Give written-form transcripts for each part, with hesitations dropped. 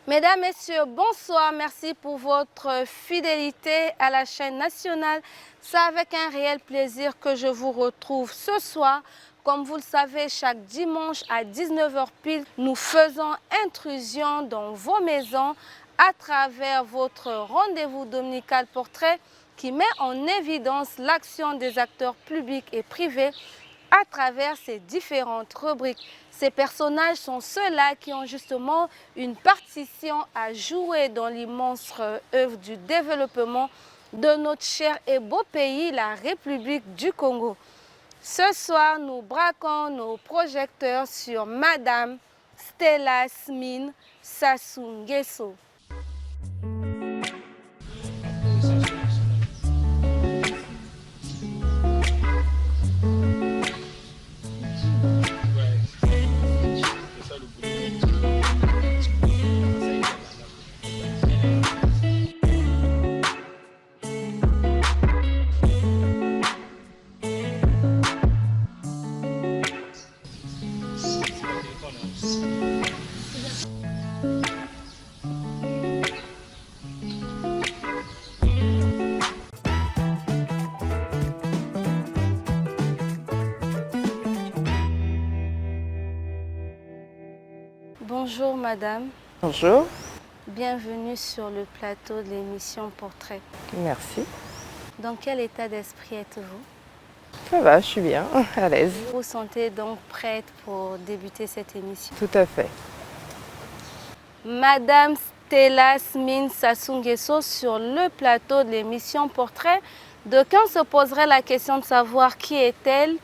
Mesdames, Messieurs, bonsoir. Merci pour votre fidélité à la chaîne nationale. C'est avec un réel plaisir que je vous retrouve ce soir. Comme vous le savez, chaque dimanche à 19h pile, nous faisons intrusion dans vos maisons à travers votre rendez-vous dominical portrait qui met en évidence l'action des acteurs publics et privés à travers ces différentes rubriques. Ces personnages sont ceux-là qui ont justement une partition à jouer dans l'immense œuvre du développement de notre cher et beau pays, la République du Congo. Ce soir, nous braquons nos projecteurs sur Madame Stella Smine Sassou Nguesso. Bonjour madame. Bonjour. Bienvenue sur le plateau de l'émission Portrait. Merci. Dans quel état d'esprit êtes-vous? Ça va, je suis bien, à l'aise. Vous vous sentez donc prête pour débuter cette émission? Tout à fait. Madame Stella Smine Sassou Nguesso sur le plateau de l'émission Portrait. D'aucuns se poseraient la question de savoir qui est-elle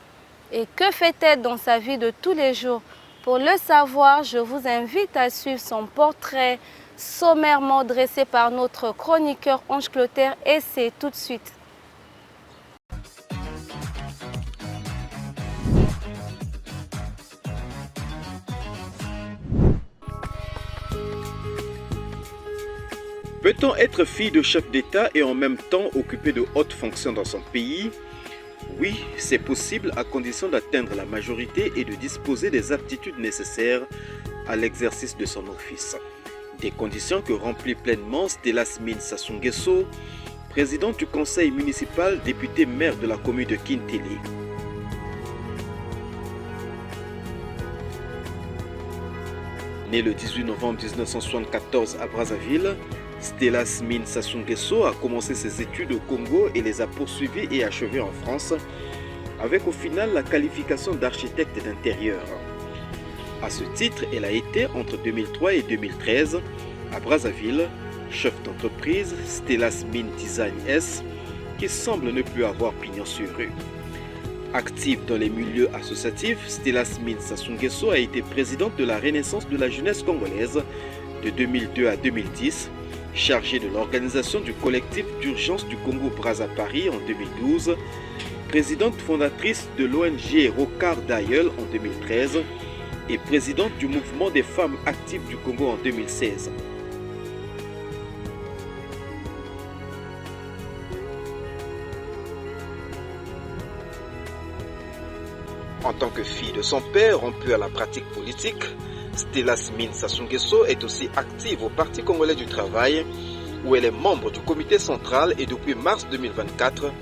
et que fait-elle dans sa vie de tous les jours. Pour le savoir, je vous invite à suivre son portrait sommairement dressé par notre chroniqueur Ange Clotaire et c'est tout de suite. Peut-on être fille de chef d'État et en même temps occuper de hautes fonctions dans son pays? Oui, c'est possible à condition d'atteindre la majorité et de disposer des aptitudes nécessaires à l'exercice de son office. Des conditions que remplit pleinement Stella Smine Sassou Nguesso, présidente du conseil municipal, députée maire de la commune de Kintélé. Née le 18 novembre 1974 à Brazzaville, Stella Smine Sassou Nguesso a commencé ses études au Congo et les a poursuivies et achevées en France, avec au final la qualification d'architecte d'intérieur. À ce titre, elle a été entre 2003 et 2013 à Brazzaville, chef d'entreprise Stella Smine Design S, qui semble ne plus avoir pignon sur rue. Active dans les milieux associatifs, Stella Smine Sassou Nguesso a été présidente de la Renaissance de la jeunesse congolaise de 2002 à 2010, chargée de l'organisation du collectif d'urgence du Congo-Brazza Paris en 2012, présidente fondatrice de l'ONG Rocard d'Aïeul en 2013 et présidente du mouvement des femmes actives du Congo en 2016. En tant que fille de son père rompue à la pratique politique, Stella Smine Sassou Nguesso est aussi active au Parti congolais du travail, où elle est membre du comité central et depuis mars 2024,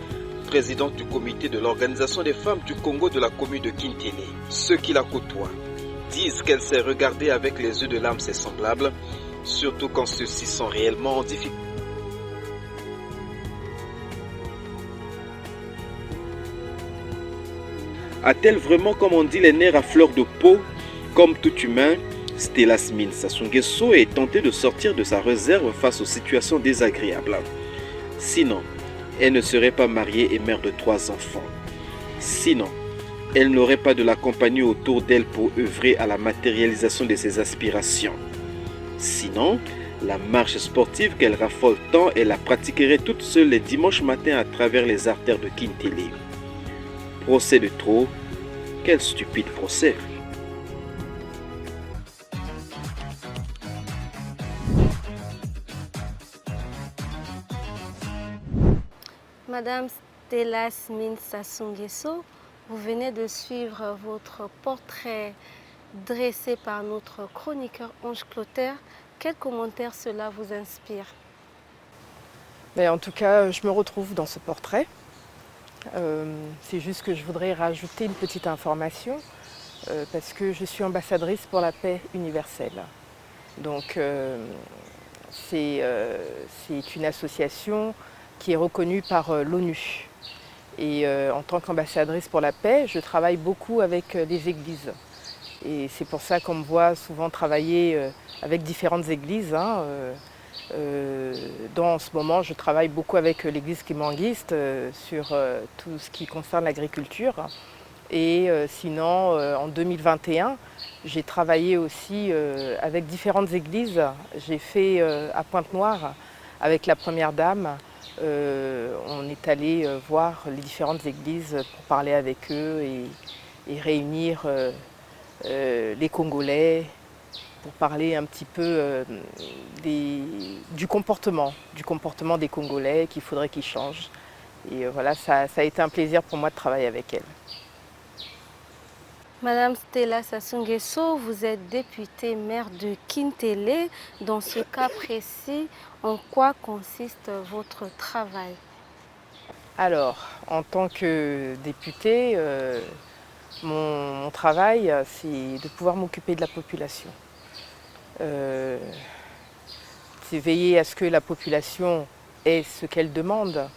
présidente du comité de l'organisation des femmes du Congo de la commune de Kintélé. Ceux qui la côtoient disent qu'elle sait regarder avec les yeux de l'âme ses semblables, surtout quand ceux-ci sont réellement en difficulté. A-t-elle vraiment, comme on dit, les nerfs à fleur de peau? Comme tout humain, Stella Smine Sassou Nguesso est tentée de sortir de sa réserve face aux situations désagréables. Sinon, elle ne serait pas mariée et mère de 3 enfants. Sinon, elle n'aurait pas de la compagnie autour d'elle pour œuvrer à la matérialisation de ses aspirations. Sinon, la marche sportive qu'elle raffole tant, elle la pratiquerait toute seule les dimanches matins à travers les artères de Kintélé. Procès de trop, quel stupide procès! Madame Stella Smine Sassou Nguesso, vous venez de suivre votre portrait dressé par notre chroniqueur Ange Clotaire. Quel commentaire cela vous inspire? Mais en tout cas, je me retrouve dans ce portrait. C'est juste que je voudrais rajouter une petite information parce que je suis ambassadrice pour la paix universelle. Donc c'est une association qui est reconnue par l'ONU. Et en tant qu'ambassadrice pour la paix, je travaille beaucoup avec les églises. Et c'est pour ça qu'on me voit souvent travailler avec différentes églises. En ce moment, je travaille beaucoup avec l'église kimanguiste sur tout ce qui concerne l'agriculture. Et sinon, en 2021, j'ai travaillé aussi avec différentes églises. J'ai fait à Pointe-Noire avec la Première Dame. On est allé voir les différentes églises pour parler avec eux et réunir les Congolais pour parler un petit peu du comportement des Congolais qu'il faudrait qu'ils changent. Et voilà, ça a été un plaisir pour moi de travailler avec elle. Madame Stella Sassou Nguesso, vous êtes députée maire de Kintélé. Dans ce cas précis, en quoi consiste votre travail? Alors, en tant que députée, mon travail, c'est de pouvoir m'occuper de la population. C'est veiller à ce que la population ait ce qu'elle demande,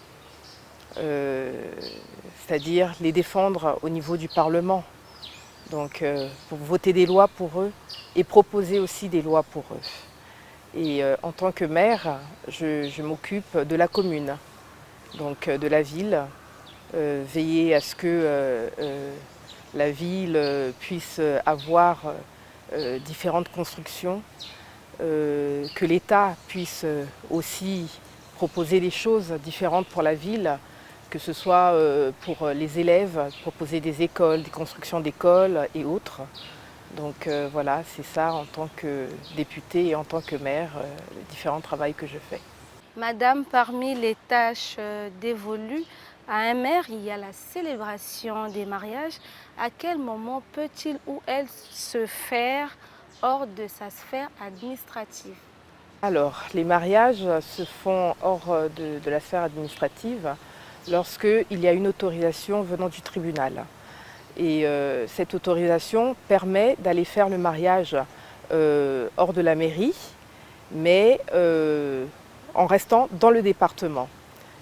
c'est-à-dire les défendre au niveau du Parlement. Donc, pour voter des lois pour eux et proposer aussi des lois pour eux. Et en tant que maire, je m'occupe de la commune, donc de la ville, veiller à ce que la ville puisse avoir différentes constructions, que l'État puisse aussi proposer des choses différentes pour la ville, que ce soit pour les élèves, proposer des écoles, des constructions d'écoles et autres. Donc voilà, c'est ça en tant que députée et en tant que maire, les différents travaux que je fais. Madame, parmi les tâches dévolues à un maire, il y a la célébration des mariages. À quel moment peut-il ou elle se faire hors de sa sphère administrative? Alors, les mariages se font hors de la sphère administrative lorsqu'il y a une autorisation venant du tribunal. Et cette autorisation permet d'aller faire le mariage hors de la mairie, mais en restant dans le département.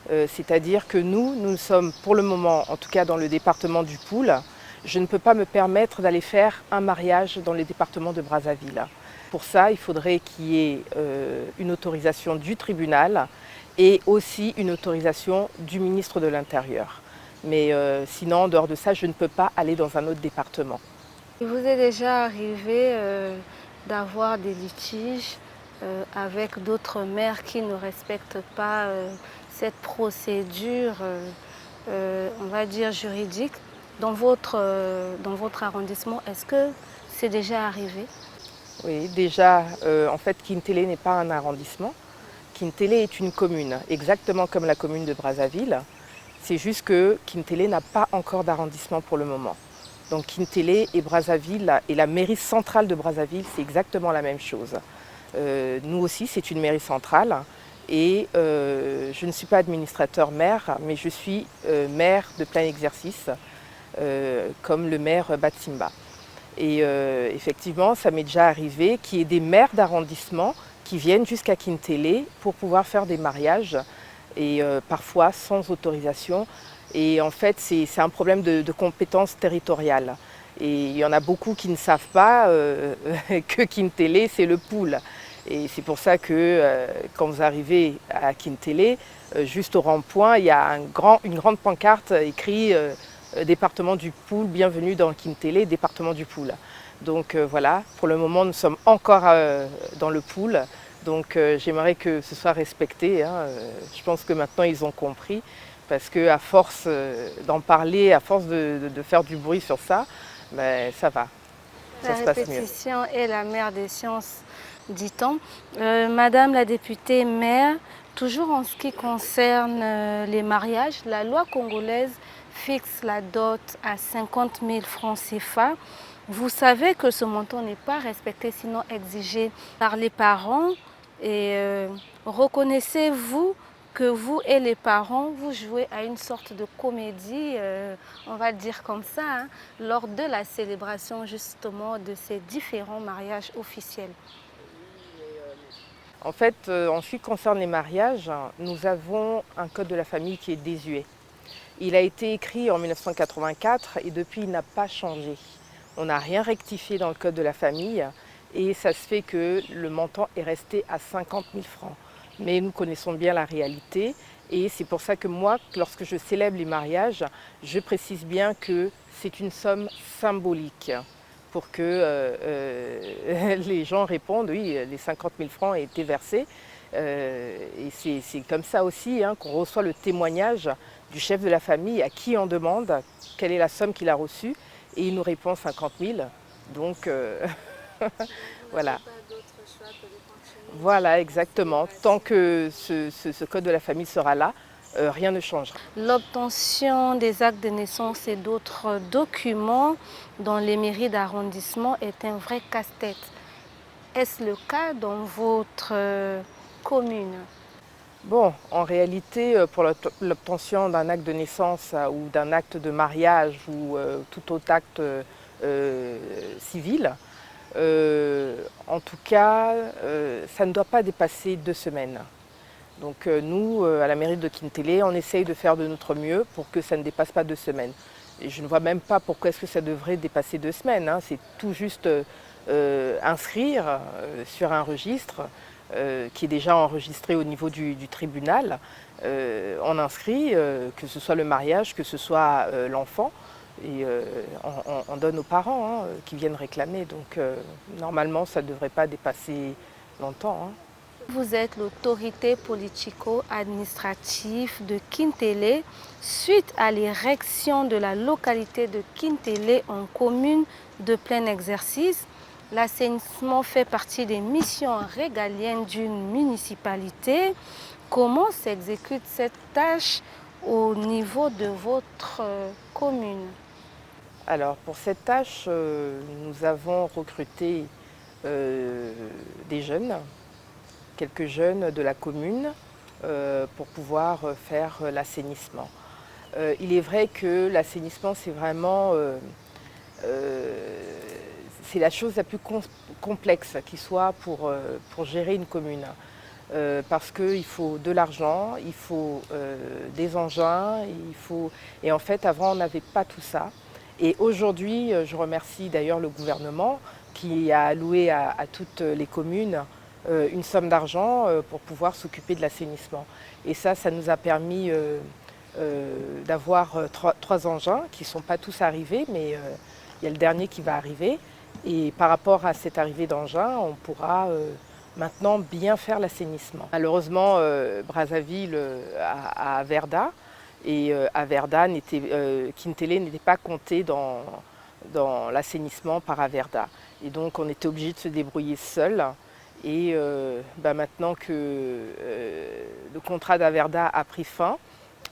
C'est-à-dire que nous sommes pour le moment, en tout cas dans le département du Poul. Je ne peux pas me permettre d'aller faire un mariage dans le département de Brazzaville. Pour ça, il faudrait qu'il y ait une autorisation du tribunal et aussi une autorisation du ministre de l'Intérieur. Mais sinon, en dehors de ça, je ne peux pas aller dans un autre département. Il vous est déjà arrivé d'avoir des litiges avec d'autres maires qui ne respectent pas cette procédure, on va dire juridique, dans votre arrondissement? Est-ce que c'est déjà arrivé? Oui, déjà, en fait, Kintélé n'est pas un arrondissement. Kintélé est une commune, exactement comme la commune de Brazzaville. C'est juste que Kintélé n'a pas encore d'arrondissement pour le moment. Donc Kintélé et Brazzaville et la mairie centrale de Brazzaville, c'est exactement la même chose. Nous aussi, c'est une mairie centrale. Et je ne suis pas administrateur maire, mais je suis maire de plein exercice, comme le maire Batsimba. Et effectivement, ça m'est déjà arrivé qu'il y ait des maires d'arrondissement qui viennent jusqu'à Kintélé pour pouvoir faire des mariages, et parfois sans autorisation. Et en fait, c'est un problème de compétence territoriale. Et il y en a beaucoup qui ne savent pas que Kintélé, c'est le Poul. Et c'est pour ça que quand vous arrivez à Kintélé, juste au rond-point, il y a une grande pancarte écrite département du Poul, bienvenue dans Kintélé, département du Poul. Donc voilà, pour le moment, nous sommes encore dans le Poul. Donc j'aimerais que ce soit respecté. Je pense que maintenant, ils ont compris. Parce qu'à force d'en parler, à force de faire du bruit sur ça, ben, ça va. Ça se passe mieux. La répétition est la mère des sciences, dit-on. Madame la députée maire, toujours en ce qui concerne les mariages, la loi congolaise fixe la dot à 50 000 francs CFA. Vous savez que ce montant n'est pas respecté, sinon exigé par les parents. Et reconnaissez-vous que vous et les parents, vous jouez à une sorte de comédie, on va dire comme ça, hein, lors de la célébration justement de ces différents mariages officiels? En fait, en ce qui concerne les mariages, nous avons un code de la famille qui est désuet. Il a été écrit en 1984 et depuis il n'a pas changé. On n'a rien rectifié dans le code de la famille et ça se fait que le montant est resté à 50 000 francs. Mais nous connaissons bien la réalité et c'est pour ça que moi, lorsque je célèbre les mariages, je précise bien que c'est une somme symbolique pour que les gens répondent, oui, les 50 000 francs ont été versés. Et c'est comme ça aussi hein, qu'on reçoit le témoignage du chef de la famille à qui on demande quelle est la somme qu'il a reçue et il nous répond 50 000. Donc voilà. Voilà, exactement. Tant que ce code de la famille sera là, rien ne changera. L'obtention des actes de naissance et d'autres documents dans les mairies d'arrondissement est un vrai casse-tête. Est-ce le cas dans votre commune? Bon, en réalité, pour l'obtention d'un acte de naissance ou d'un acte de mariage ou tout autre acte civil, en tout cas, ça ne doit pas dépasser 2 semaines. Donc nous, à la mairie de Kintélé, on essaye de faire de notre mieux pour que ça ne dépasse pas 2 semaines. Et je ne vois même pas pourquoi est-ce que ça devrait dépasser 2 semaines. Hein. C'est tout juste inscrire sur un registre qui est déjà enregistré au niveau du tribunal. On inscrit que ce soit le mariage, que ce soit l'enfant. Et on donne aux parents hein, qui viennent réclamer. Donc normalement, ça ne devrait pas dépasser longtemps. Hein. Vous êtes l'autorité politico-administrative de Kintélé suite à l'érection de la localité de Kintélé en commune de plein exercice. L'assainissement fait partie des missions régaliennes d'une municipalité. Comment s'exécute cette tâche au niveau de votre commune? Alors pour cette tâche, nous avons recruté des jeunes, quelques jeunes de la commune pour pouvoir faire l'assainissement. Il est vrai que l'assainissement c'est vraiment c'est la chose la plus complexe qui soit pour gérer une commune. Parce qu'il faut de l'argent, il faut des engins, et en fait avant on n'avait pas tout ça. Et aujourd'hui, je remercie d'ailleurs le gouvernement qui a alloué à toutes les communes une somme d'argent pour pouvoir s'occuper de l'assainissement. Et ça nous a permis d'avoir 3 engins qui ne sont pas tous arrivés, mais il y a le dernier qui va arriver. Et par rapport à cette arrivée d'engins, on pourra maintenant bien faire l'assainissement. Malheureusement, Brazzaville a Verda. Et Averda, Kintélé n'était pas compté dans l'assainissement par Averda. Et donc on était obligé de se débrouiller seul. Et maintenant que le contrat d'Averda a pris fin,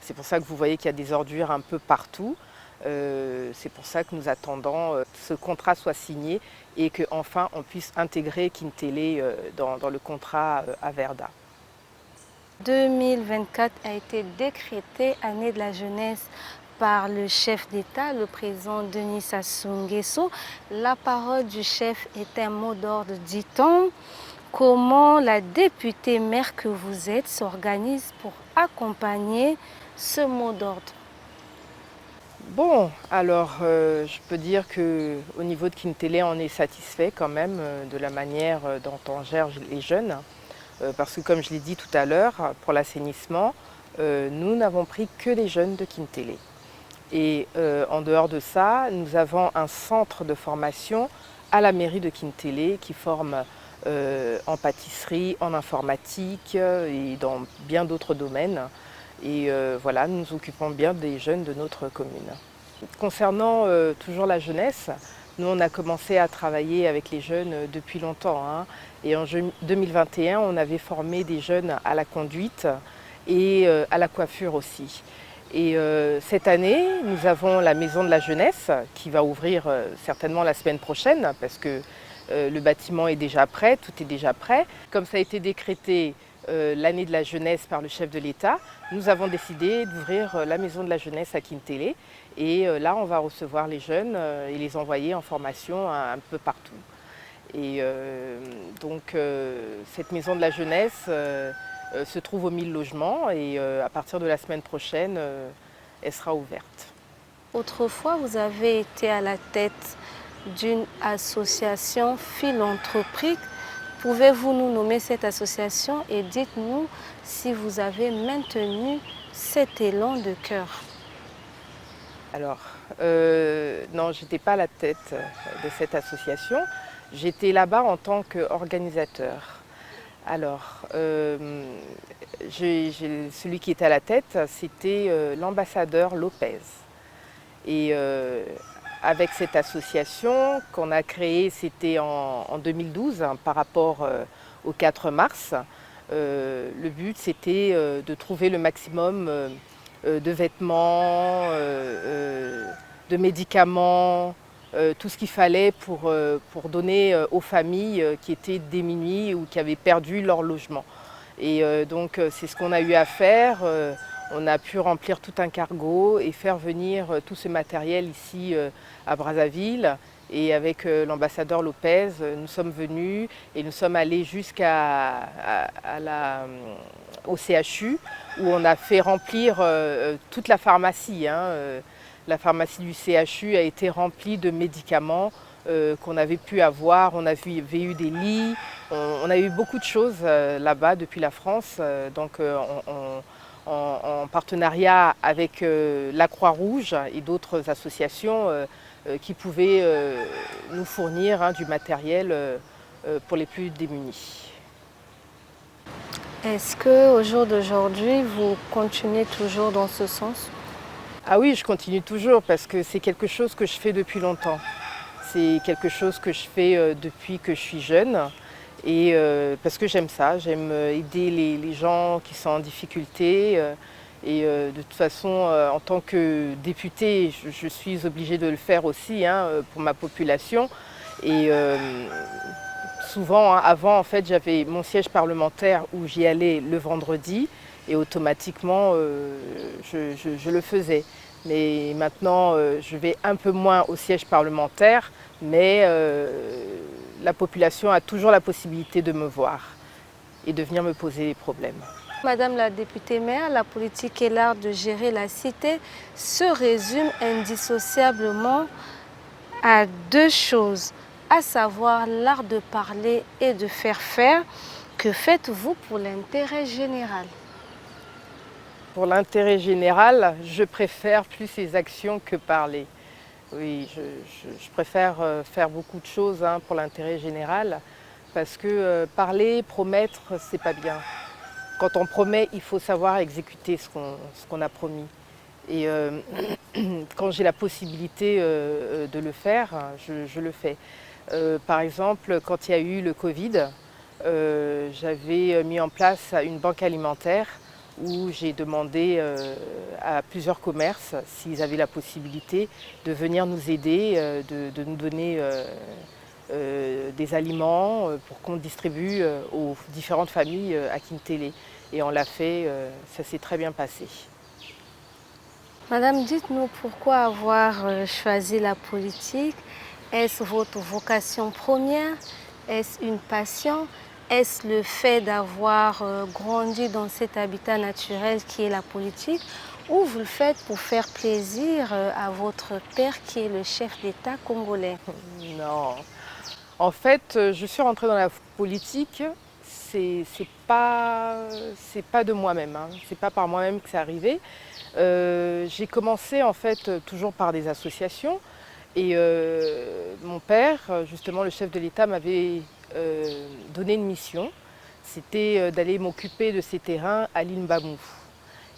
c'est pour ça que vous voyez qu'il y a des ordures un peu partout. C'est pour ça que nous attendons que ce contrat soit signé et qu'enfin on puisse intégrer Kintélé dans le contrat Averda. 2024 a été décrétée année de la jeunesse par le chef d'État, le président Denis Sassou Nguesso. La parole du chef est un mot d'ordre, dit-on. Comment la députée maire que vous êtes s'organise pour accompagner ce mot d'ordre? Bon, alors je peux dire qu'au niveau de Kintélé, on est satisfait quand même de la manière dont on gère les jeunes. Parce que comme je l'ai dit tout à l'heure, pour l'assainissement, nous n'avons pris que les jeunes de Kintélé. Et en dehors de ça, nous avons un centre de formation à la mairie de Kintélé qui forme en pâtisserie, en informatique et dans bien d'autres domaines. Et voilà, nous nous occupons bien des jeunes de notre commune. Concernant toujours la jeunesse, nous on a commencé à travailler avec les jeunes depuis longtemps. Hein. Et en 2021, on avait formé des jeunes à la conduite et à la coiffure aussi. Et cette année, nous avons la Maison de la Jeunesse qui va ouvrir certainement la semaine prochaine parce que le bâtiment est déjà prêt, tout est déjà prêt. Comme ça a été décrété l'année de la jeunesse par le chef de l'État, nous avons décidé d'ouvrir la Maison de la Jeunesse à Kintélé. Et là, on va recevoir les jeunes et les envoyer en formation un peu partout. Et donc, cette Maison de la Jeunesse se trouve au 1000 logements et à partir de la semaine prochaine, elle sera ouverte. Autrefois, vous avez été à la tête d'une association philanthropique. Pouvez-vous nous nommer cette association et dites-nous si vous avez maintenu cet élan de cœur? Alors, non, je n'étais pas à la tête de cette association. J'étais là-bas en tant qu'organisateur. Alors, celui qui était à la tête, c'était l'ambassadeur Lopez. Et avec cette association qu'on a créée, c'était en 2012, hein, par rapport au 4 mars. Le but, c'était de trouver le maximum de vêtements, de médicaments, tout ce qu'il fallait pour donner aux familles qui étaient démunies ou qui avaient perdu leur logement. Et donc c'est ce qu'on a eu à faire. On a pu remplir tout un cargo et faire venir tout ce matériel ici à Brazzaville. Et avec l'ambassadeur Lopez, nous sommes venus et nous sommes allés au CHU où on a fait remplir toute la pharmacie. La pharmacie du CHU a été remplie de médicaments qu'on avait pu avoir. On avait eu des lits, on a eu beaucoup de choses là-bas depuis la France. Donc en partenariat avec la Croix-Rouge et d'autres associations qui pouvaient nous fournir du matériel pour les plus démunis. Est-ce qu'au jour d'aujourd'hui, vous continuez toujours dans ce sens? Ah oui, je continue toujours parce que c'est quelque chose que je fais depuis longtemps. C'est quelque chose que je fais depuis que je suis jeune et parce que j'aime ça, j'aime aider les gens qui sont en difficulté. Et de toute façon, en tant que députée, je suis obligée de le faire aussi pour ma population. Et souvent, avant, en fait, j'avais mon siège parlementaire où j'y allais le vendredi et automatiquement, je le faisais. Mais maintenant, je vais un peu moins au siège parlementaire, mais la population a toujours la possibilité de me voir et de venir me poser des problèmes. Madame la députée maire, la politique et l'art de gérer la cité se résument indissociablement à deux choses, à savoir l'art de parler et de faire faire. Que faites-vous pour l'intérêt général? Pour l'intérêt général, je préfère plus les actions que parler. Oui, je préfère faire beaucoup de choses pour l'intérêt général parce que parler, promettre, c'est pas bien. Quand on promet, il faut savoir exécuter ce qu'on a promis. Et quand j'ai la possibilité de le faire, je le fais. Par exemple, quand il y a eu le Covid, j'avais mis en place une banque alimentaire où j'ai demandé à plusieurs commerces s'ils avaient la possibilité de venir nous aider, de nous donner des aliments pour qu'on distribue aux différentes familles à Kintélé. Et on l'a fait, ça s'est très bien passé. Madame, dites-nous pourquoi avoir choisi la politique? Est-ce votre vocation première? Est-ce une passion? Est-ce le fait d'avoir grandi dans cet habitat naturel qui est la politique? Ou vous le faites pour faire plaisir à votre père qui est le chef d'État congolais? Non. En fait, je suis rentrée dans la politique, c'est pas de moi-même, c'est pas par moi-même que c'est arrivé. J'ai commencé en fait toujours par des associations et mon père, justement le chef de l'État, m'avait donné une mission, c'était d'aller m'occuper de ces terrains à l'île Mbamou.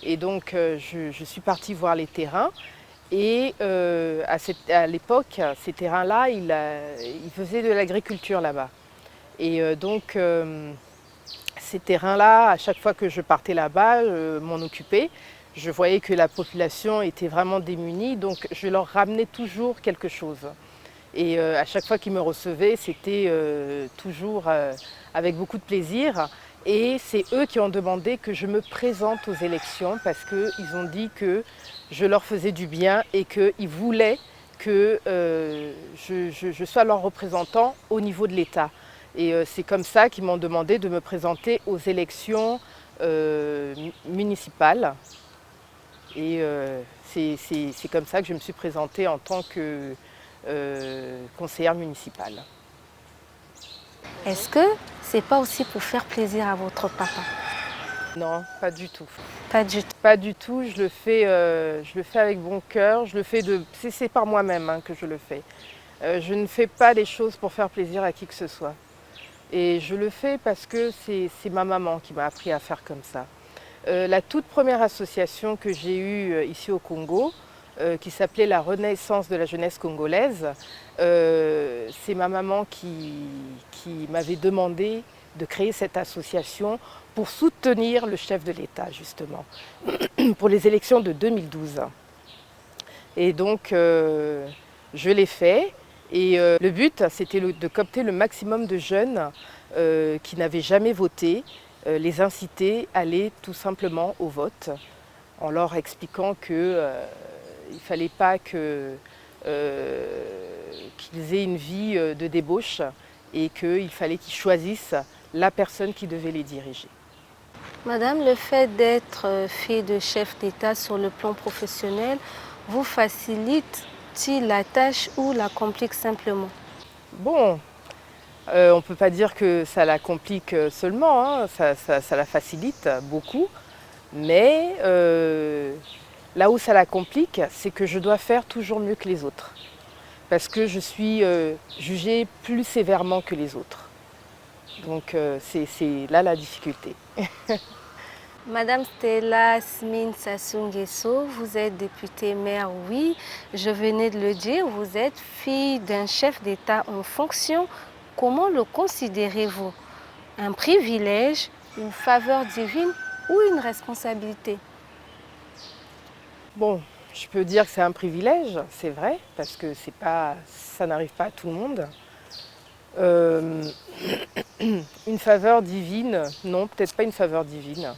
Et donc je suis partie voir les terrains. Et à l'époque, ces terrains-là, il faisait de l'agriculture là-bas. Et donc, ces terrains-là, à chaque fois que je partais là-bas, je m'en occupais. je voyais que la population était vraiment démunie, donc je leur ramenais toujours quelque chose. Et à chaque fois qu'ils me recevaient, c'était toujours avec beaucoup de plaisir. Et c'est eux qui ont demandé que je me présente aux élections parce qu'ils ont dit que je leur faisais du bien et qu'ils voulaient que je sois leur représentant au niveau de l'État. Et c'est comme ça qu'ils m'ont demandé de me présenter aux élections municipales. Et c'est comme ça que je me suis présentée en tant que conseillère municipale. Est-ce que c'est pas aussi pour faire plaisir à votre papa? Non, pas du tout. Pas du tout. Pas du tout, je le fais avec bon cœur, c'est par moi-même hein, que je le fais. Je ne fais pas les choses pour faire plaisir à qui que ce soit. Et je le fais parce que c'est ma maman qui m'a appris à faire comme ça. La toute première association que j'ai eue ici au Congo, qui s'appelait la Renaissance de la jeunesse congolaise, c'est ma maman qui m'avait demandé de créer cette association pour soutenir le chef de l'État, justement, pour les élections de 2012. Et donc, je l'ai fait. Et le but, c'était de coopter le maximum de jeunes qui n'avaient jamais voté, les inciter à aller tout simplement au vote, en leur expliquant qu'il ne fallait pas qu'ils aient une vie de débauche et qu'il fallait qu'ils choisissent la personne qui devait les diriger. Madame, le fait d'être fille de chef d'État sur le plan professionnel vous facilite-t-il la tâche ou la complique simplement? Bon, on ne peut pas dire que ça la complique seulement, hein. Ça la facilite beaucoup, mais là où ça la complique, c'est que je dois faire toujours mieux que les autres, parce que je suis jugée plus sévèrement que les autres. Donc c'est là la difficulté. Madame Stella Smine Sassou Nguesso, vous êtes députée maire, oui, je venais de le dire, vous êtes fille d'un chef d'État en fonction. Comment le considérez-vous? Un privilège, une faveur divine ou une responsabilité? Bon, je peux dire que c'est un privilège, c'est vrai, parce que ça n'arrive pas à tout le monde. Une faveur divine, non, peut-être pas une faveur divine,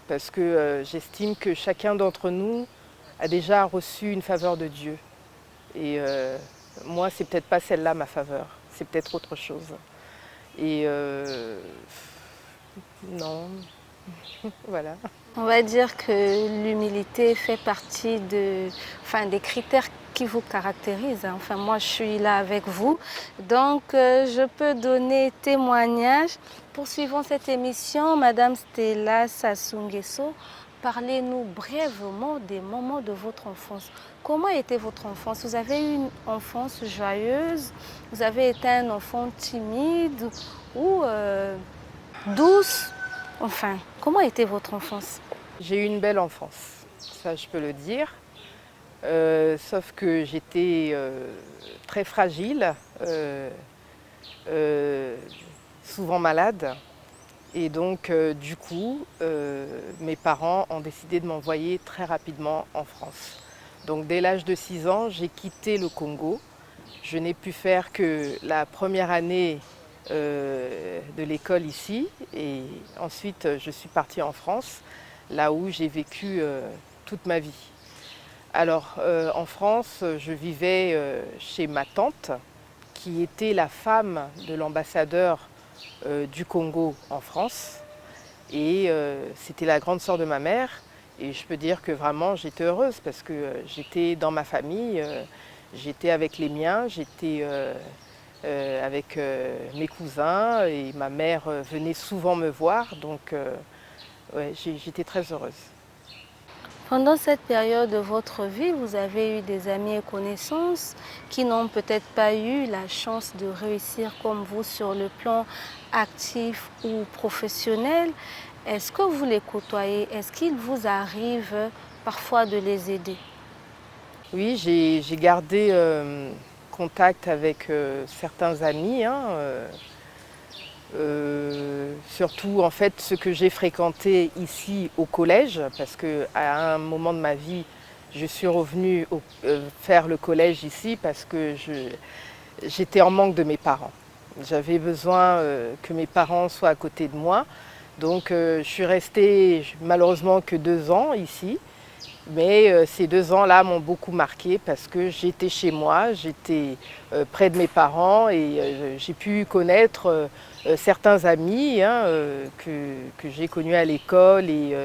parce que j'estime que chacun d'entre nous a déjà reçu une faveur de Dieu. Et moi, c'est peut-être pas celle-là ma faveur, c'est peut-être autre chose. Et non, voilà. On va dire que l'humilité fait partie des critères qui vous caractérisent. Enfin, moi, je suis là avec vous, donc je peux donner témoignage. Poursuivons cette émission, Madame Stella Sassou Nguesso, parlez-nous brièvement des moments de votre enfance. Comment était votre enfance? Vous avez eu une enfance joyeuse? Vous avez été un enfant timide ou douce? Enfin, comment était votre enfance? J'ai eu une belle enfance, ça je peux le dire. Sauf que j'étais très fragile, souvent malade. Et donc, du coup, mes parents ont décidé de m'envoyer très rapidement en France. Donc, dès l'âge de 6 ans, j'ai quitté le Congo. Je n'ai pu faire que la première année de l'école ici. Et ensuite, je suis partie en France, là où j'ai vécu toute ma vie. Alors, en France, je vivais chez ma tante, qui était la femme de l'ambassadeur du Congo en France. Et c'était la grande sœur de ma mère. Et je peux dire que vraiment, j'étais heureuse parce que j'étais dans ma famille, j'étais avec les miens, j'étais avec mes cousins et ma mère venait souvent me voir. Donc, ouais, j'étais très heureuse. Pendant cette période de votre vie, vous avez eu des amis et connaissances qui n'ont peut-être pas eu la chance de réussir comme vous sur le plan actif ou professionnel. Est-ce que vous les côtoyez? Est-ce qu'il vous arrive parfois de les aider? Oui, j'ai gardé contact avec certains amis. Hein, Surtout en fait ce que j'ai fréquenté ici au collège, parce qu'à un moment de ma vie, je suis revenue faire le collège ici parce que j'étais en manque de mes parents. J'avais besoin que mes parents soient à côté de moi. Donc je suis restée malheureusement que 2 ans ici. Mais ces 2 ans-là m'ont beaucoup marqué parce que j'étais chez moi, j'étais près de mes parents et j'ai pu connaître certains amis que j'ai connus à l'école et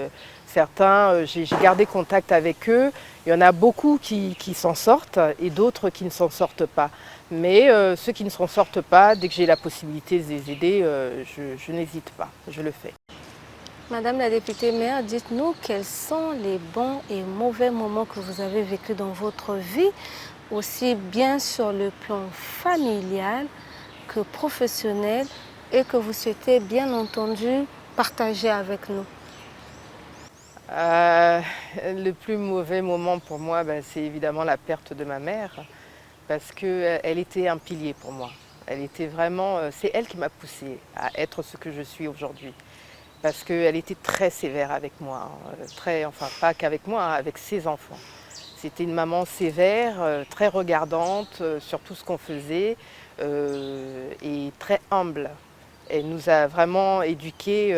certains, j'ai gardé contact avec eux. Il y en a beaucoup qui s'en sortent et d'autres qui ne s'en sortent pas. Mais ceux qui ne s'en sortent pas, dès que j'ai la possibilité de les aider, je n'hésite pas, je le fais. Madame la députée maire, dites-nous quels sont les bons et mauvais moments que vous avez vécus dans votre vie, aussi bien sur le plan familial que professionnel, et que vous souhaitez bien entendu partager avec nous. Le plus mauvais moment pour moi, c'est évidemment la perte de ma mère, parce qu'elle était un pilier pour moi. Elle était vraiment, c'est elle qui m'a poussée à être ce que je suis aujourd'hui. Parce qu'elle était très sévère avec moi, enfin pas qu'avec moi, avec ses enfants. C'était une maman sévère, très regardante sur tout ce qu'on faisait et très humble. Elle nous a vraiment éduqués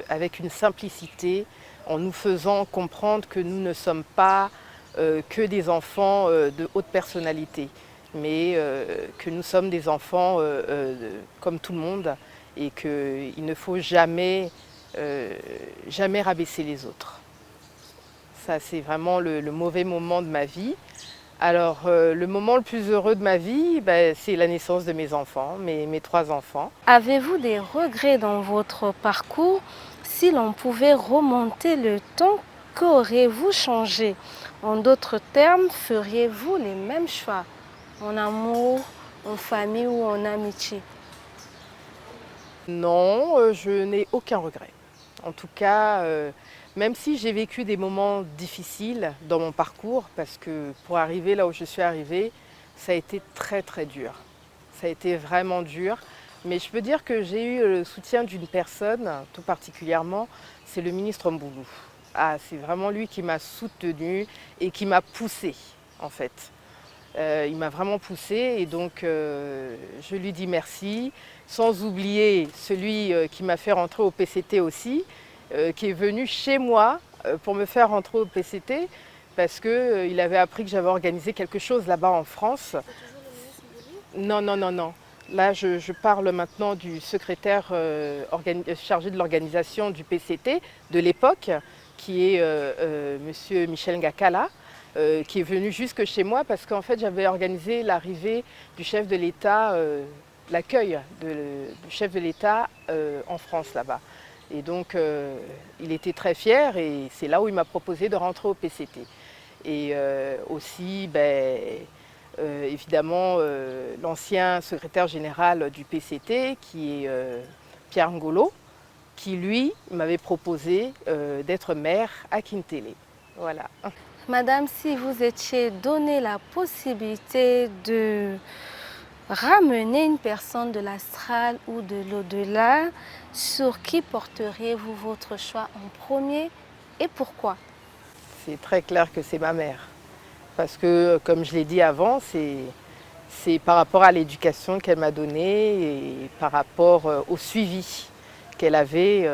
avec une simplicité, en nous faisant comprendre que nous ne sommes pas que des enfants de haute personnalité, mais que nous sommes des enfants comme tout le monde et qu'il ne faut jamais rabaisser les autres. Ça, c'est vraiment le mauvais moment de ma vie. Alors, le moment le plus heureux de ma vie, c'est la naissance de mes enfants, mes 3 enfants. Avez-vous des regrets dans votre parcours? Si l'on pouvait remonter le temps, qu'auriez-vous changé? En d'autres termes, feriez-vous les mêmes choix en amour, en famille ou en amitié? Non, je n'ai aucun regret. En tout cas, même si j'ai vécu des moments difficiles dans mon parcours, parce que pour arriver là où je suis arrivée, ça a été très très dur. Ça a été vraiment dur. Mais je peux dire que j'ai eu le soutien d'une personne, tout particulièrement, c'est le ministre Mboulou. C'est vraiment lui qui m'a soutenue et qui m'a poussée, en fait. Il m'a vraiment poussée et donc je lui dis merci. Sans oublier celui qui m'a fait rentrer au PCT aussi, qui est venu chez moi pour me faire rentrer au PCT parce qu'il avait appris que j'avais organisé quelque chose là-bas en France. Non. Là, je parle maintenant du secrétaire chargé de l'organisation du PCT de l'époque, qui est monsieur Michel Ngakala, qui est venu jusque chez moi parce qu'en fait, j'avais organisé l'arrivée du chef de l'État, l'accueil du chef de l'État en France là-bas. Et donc, il était très fier et c'est là où il m'a proposé de rentrer au PCT. Et aussi, évidemment, l'ancien secrétaire général du PCT, qui est Pierre Ngolo, qui lui m'avait proposé d'être maire à Kintélé. Voilà. Madame, si vous étiez donné la possibilité de ramener une personne de l'astral ou de l'au-delà, sur qui porteriez-vous votre choix en premier et pourquoi? C'est très clair que c'est ma mère. Parce que, comme je l'ai dit avant, c'est par rapport à l'éducation qu'elle m'a donnée et par rapport au suivi qu'elle avait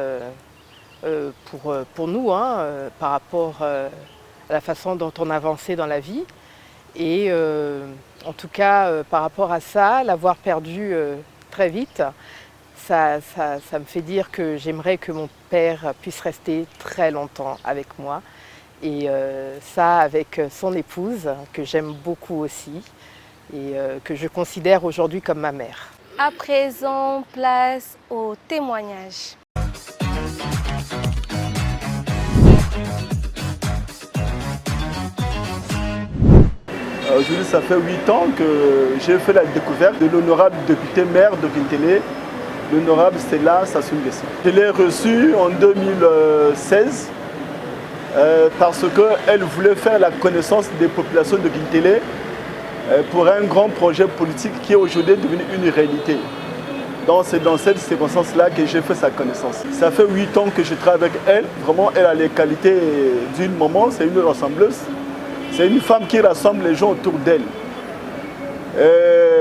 pour nous, par rapport à la façon dont on avançait dans la vie. Et en tout cas, par rapport à ça, l'avoir perdu très vite, ça me fait dire que j'aimerais que mon père puisse rester très longtemps avec moi. Et ça avec son épouse, que j'aime beaucoup aussi, et que je considère aujourd'hui comme ma mère. À présent, place au témoignage. Aujourd'hui, ça fait 8 ans que j'ai fait la découverte de l'honorable député maire de Kintélé, l'honorable Stella Sassou Nguesso. Je l'ai reçue en 2016 parce qu'elle voulait faire la connaissance des populations de Kintélé pour un grand projet politique qui est aujourd'hui devenu une réalité. Donc c'est dans cette circonstance-là que j'ai fait sa connaissance. Ça fait 8 ans que je travaille avec elle. Vraiment, elle a les qualités d'une maman, c'est une rassembleuse. C'est une femme qui rassemble les gens autour d'elle.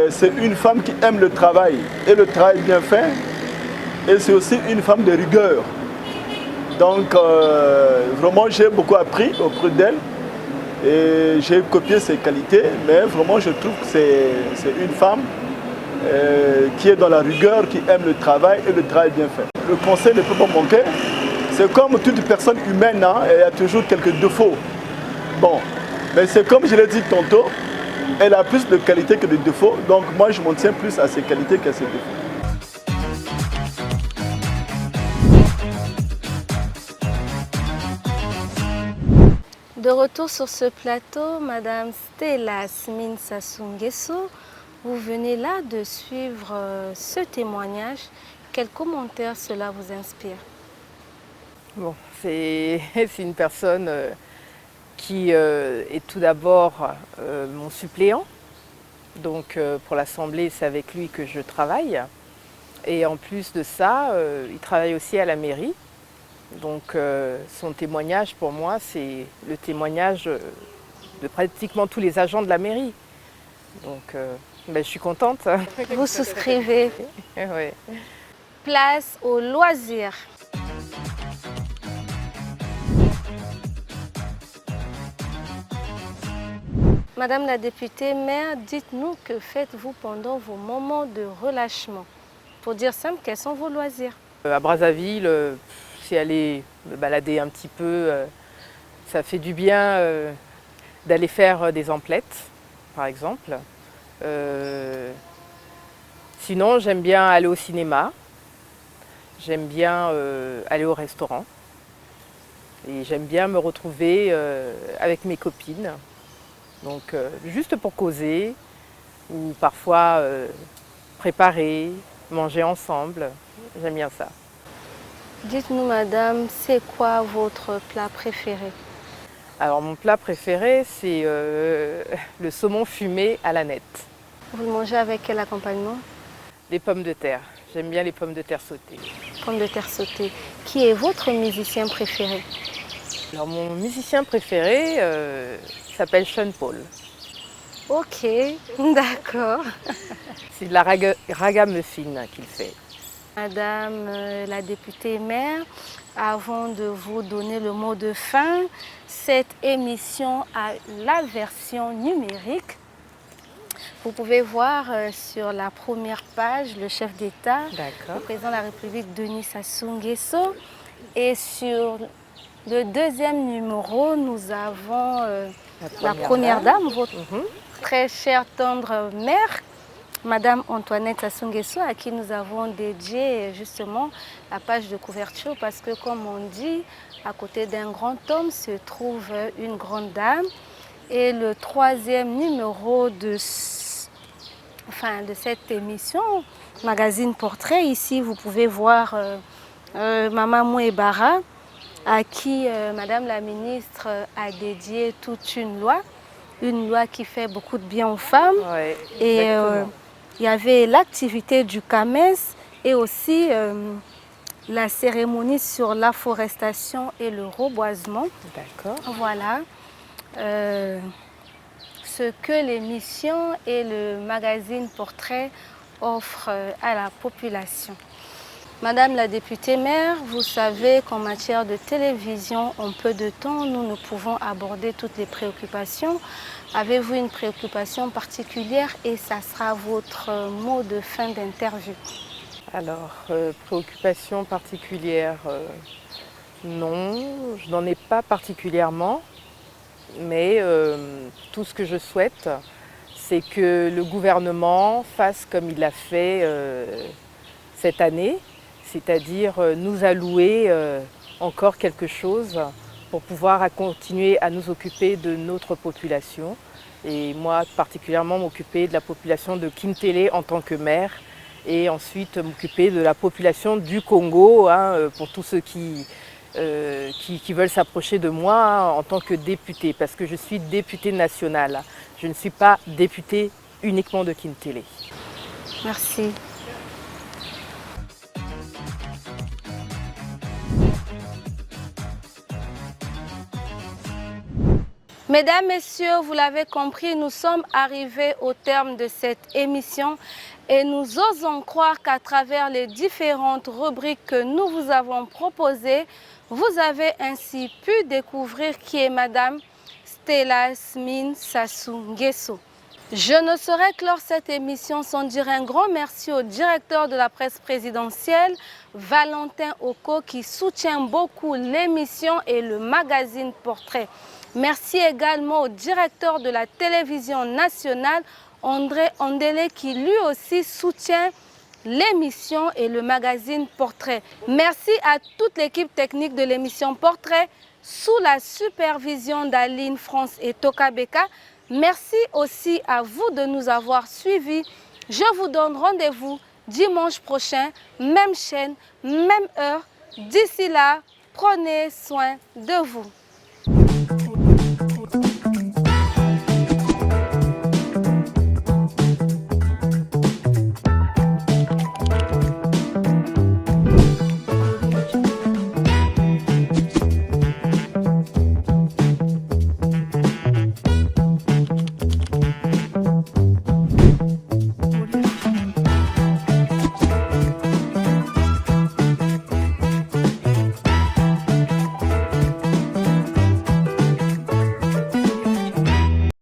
C'est une femme qui aime le travail et le travail bien fait. Et c'est aussi une femme de rigueur. Donc vraiment j'ai beaucoup appris auprès d'elle. Et j'ai copié ses qualités, mais vraiment je trouve que c'est une femme qui est dans la rigueur, qui aime le travail et le travail bien fait. Le conseil ne peut pas manquer. C'est comme toute personne humaine, hein, il y a toujours quelques défauts. Bon, mais c'est comme je l'ai dit tantôt, elle a plus de qualités que de défauts, donc moi je m'en tiens plus à ses qualités qu'à ses défauts. De retour sur ce plateau, Madame Stella Smine Sassou Nguesso, vous venez là de suivre ce témoignage. Quel commentaire cela vous inspire? Bon, c'est une personne qui est tout d'abord mon suppléant. Donc pour l'Assemblée, c'est avec lui que je travaille. Et en plus de ça, il travaille aussi à la mairie. Donc son témoignage pour moi, c'est le témoignage de pratiquement tous les agents de la mairie. Donc je suis contente. Vous souscrivez. Oui. Place aux loisirs. Madame la députée maire, dites-nous que faites-vous pendant vos moments de relâchement? Pour dire simple, quels sont vos loisirs? À Brazzaville, c'est aller me balader un petit peu. Ça fait du bien d'aller faire des emplettes, par exemple. Sinon, j'aime bien aller au cinéma. J'aime bien aller au restaurant. Et j'aime bien me retrouver avec mes copines. Donc, juste pour causer, ou parfois préparer, manger ensemble. J'aime bien ça. Dites-nous, madame, c'est quoi votre plat préféré? Alors, mon plat préféré, c'est le saumon fumé à la nette. Vous le mangez avec quel accompagnement? Les pommes de terre. J'aime bien les pommes de terre sautées. Pommes de terre sautées. Qui est votre musicien préféré? Alors, mon musicien préféré s'appelle Sean Paul. Ok, d'accord. C'est de la ragamuffin qu'il fait. Madame la députée maire, avant de vous donner le mot de fin, cette émission a la version numérique. Vous pouvez voir sur la première page le chef d'État, le président de la République Denis Sassou Nguesso. Et sur le deuxième numéro, nous avons la première dame, votre très chère tendre mère, Madame Antoinette Sassou Nguesso, à qui nous avons dédié justement la page de couverture parce que, comme on dit, à côté d'un grand homme se trouve une grande dame. Et le troisième numéro de cette émission, magazine portrait, ici vous pouvez voir Maman Mouebara, à qui Madame la ministre a dédié toute une loi qui fait beaucoup de bien aux femmes. Ouais, et il y avait l'activité du CAMES et aussi la cérémonie sur l'afforestation et le reboisement. D'accord. Voilà ce que l'émission et le magazine Portrait offrent à la population. Madame la députée maire, vous savez qu'en matière de télévision, en peu de temps, nous ne pouvons aborder toutes les préoccupations. Avez-vous une préoccupation particulière et ça sera votre mot de fin d'interview? Alors, préoccupation particulière, non, je n'en ai pas particulièrement. Mais tout ce que je souhaite, c'est que le gouvernement fasse comme il l'a fait cette année, c'est-à-dire nous allouer encore quelque chose pour pouvoir continuer à nous occuper de notre population. Et moi, particulièrement, m'occuper de la population de Kintélé en tant que maire et ensuite m'occuper de la population du Congo, hein, pour tous ceux qui veulent s'approcher de moi, hein, en tant que députée, parce que je suis députée nationale. Je ne suis pas députée uniquement de Kintélé. Merci. Mesdames, Messieurs, vous l'avez compris, nous sommes arrivés au terme de cette émission et nous osons croire qu'à travers les différentes rubriques que nous vous avons proposées, vous avez ainsi pu découvrir qui est Madame Stella Smine Sassou Nguesso. Je ne saurais clore cette émission sans dire un grand merci au directeur de la presse présidentielle, Valentin Oko, qui soutient beaucoup l'émission et le magazine Portrait. Merci également au directeur de la télévision nationale, André Andélé, qui lui aussi soutient l'émission et le magazine Portrait. Merci à toute l'équipe technique de l'émission Portrait, sous la supervision d'Aline France et Toka Beka. Merci aussi à vous de nous avoir suivis. Je vous donne rendez-vous dimanche prochain, même chaîne, même heure. D'ici là, prenez soin de vous.